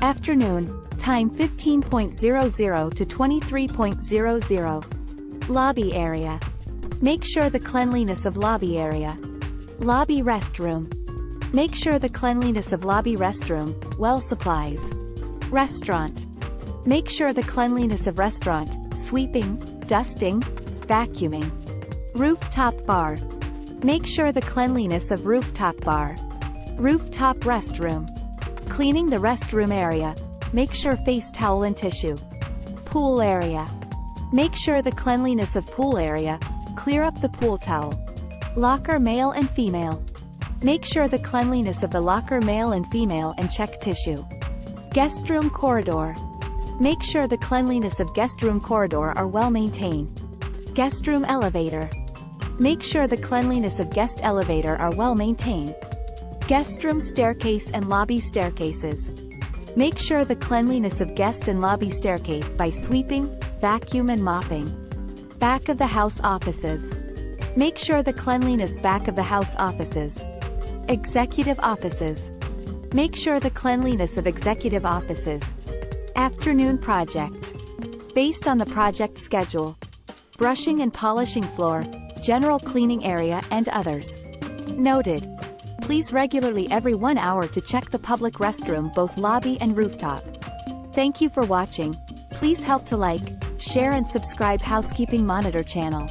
Afternoon, time 15:00 to 23:00. Lobby area. Make sure the cleanliness of lobby area. Lobby restroom. Make sure the cleanliness of lobby restroom, well supplies. Restaurant. Make sure the cleanliness of restaurant, sweeping, dusting, vacuuming. Rooftop bar. Make sure the cleanliness of rooftop bar. Rooftop restroom. Cleaning the restroom area. Make sure face towel and tissue. Pool area. Make sure the cleanliness of pool area, clear up the pool towel. Locker male and female. Make sure the cleanliness of the locker male and female and check tissue. Guest room corridor. Make sure the cleanliness of guest room corridor are well maintained. Guest room elevator. Make sure the cleanliness of guest elevator are well maintained. Guest room staircase and lobby staircases. Make sure the cleanliness of guest and lobby staircase by sweeping, vacuum and mopping. Back of the house offices. Make sure the cleanliness back of the house offices. Executive offices. Make sure the cleanliness of executive offices. Afternoon project. Based on the project schedule. Brushing and polishing floor, general cleaning area and others. Noted. Please regularly every 1 hour to check the public restroom both lobby and rooftop. Thank you for watching. Please help to like, share and subscribe Housekeeping Monitor channel.